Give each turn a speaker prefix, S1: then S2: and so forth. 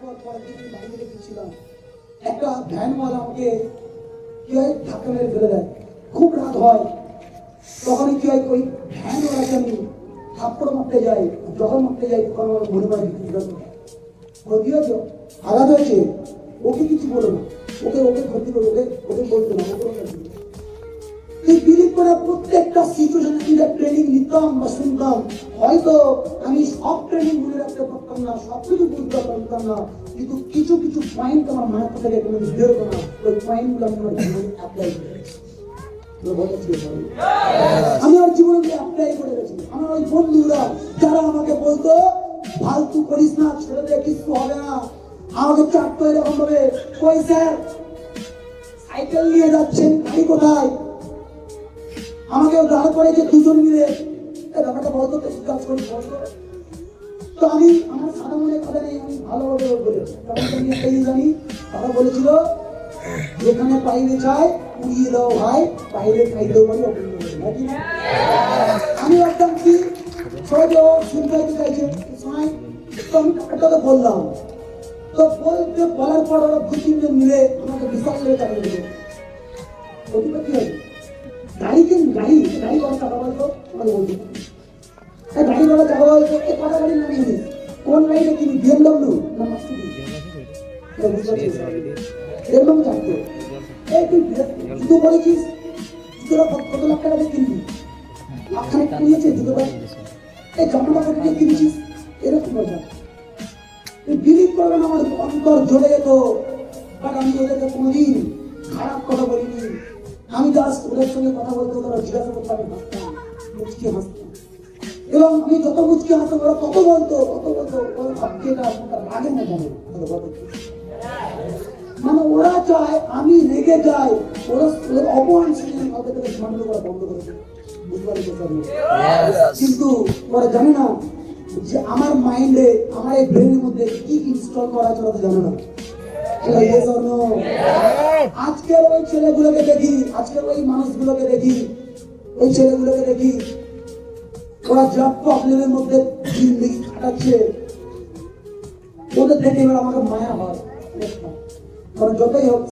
S1: পর পরের দিন আমি বাইরে রেখেছিলাম, একটা ভ্যানওয়ালা আমাকে কি হয় ধাক্কা মেরে ফেলে দেয়। খুব রাত হয়, তখন কি হয় ওই ভ্যানওয়ালাকে আমি থাপ্পড় মারতে যাই। যখন মারতে যাই তখন আমার মনে হয় ক্ষতি হয়েছে, আঘাত হয়েছে, ওকে কিছু বলো না, ওকে ওকে ক্ষতি করো, ওকে ওকে বলতো না, ওকে এই বিলিভ করা প্রত্যেকটা সিচুয়েশনে যদি ট্রেনিং নিতাম বা শুনতাম, হয়তো আমি সব ট্রেনিং মনে রাখতে পারতাম না, সবকিছু বুঝতে পারতাম না, কিন্তু কিছু কিছু পয়েন্ট আমার মাথা থেকে কোনো বেরোতো না। ওই পয়েন্টগুলো আমি আমার জীবনে অ্যাপ্লাই করে গেছি। আমি আমার জীবনে অ্যাপ্লাই করে গেছি। আমার ওই বন্ধুরা যারা আমাকে বলতো ফালতু করিস না, ছেড়ে দে, কিছু হবে না, আমাকে চারটো এরকম ভাবে, কই স্যার সাইকেল নিয়ে যাচ্ছেন, গাড়ি কোথায়, আমাকে দাঁড় করে যে দুজন মিলে ব্যাপারটা বলতো কাজ করি বলতো। তো আমি আমার সাদা মনে কথা নেই, আমি ভালোভাবে বলে আমি একটা জানি, তারা বলেছিল যেখানে পাইলে চাই উড়িয়ে দাও ভাই, পাইলে খাইতেও পারি। আমি একদম কি সহজে শুনতে চাইছে সময়, তো আমি ব্যাপারটাকে বললাম। তো বলতে বলার পর ওরা দু তিনজন মিলে আমাকে বিশ্বাস করে চালিয়ে দিল। ওদিকে কি হবে গাড়িকে গাড়ি গাড়ি কত টাকা বলতো আমাকে বলতো, গাড়ি কত টাকা বলতো, কটা গাড়ি নামিয়ে নিস, কোন গাড়িটা কিনি, বিএমডব্লিউ না মার্সিডিজ, এরকম চাইতো। এই তুই জুতো পরেছিস, জুতোটা কত লাখ টাকা দিয়ে কিনবি, লাখখানে কিনেছে জুতোটা, এই জামাটা কত দিয়ে কিনেছিস, এরকম কথা। বিলিভ করবেন আমার অন্তর জ্বলে যেত, বাট আমি ওদেরকে কোনোদিন খারাপ কথা বলিনি। আমি জাস্ট ওদের সঙ্গে কথা বলতে ওরা জিজ্ঞাসা করতে আমি হাসতাম, মুচকি হাসতাম, এবং আমি যত মুচকি হাসতাম ওরা তত বলতো ওরা ভাবছে এটা রাগে না জানে, মানে ওরা চায় আমি রেগে যাই, ওরা অপমান শুনে ওদের মান্য করা বন্ধ করে দেয়, বুঝতে পারি। কিন্তু ওরা জানে না যে আমার মাইন্ডে, আমার এই ব্রেনের মধ্যে কি ইনস্টল করা আছে ওরা জানে না। আজকের ওই ছেলেগুলোকে দেখি, আজকের ওই মানুষগুলোকে দেখি, ওই ছেলেগুলোকে দেখি, ওরা জব প্রবলেমের মধ্যে জিন্দেগি কাটাচ্ছে, ওদের দেখে এবার আমাকে মায়া হয়। কারণ যতই হোক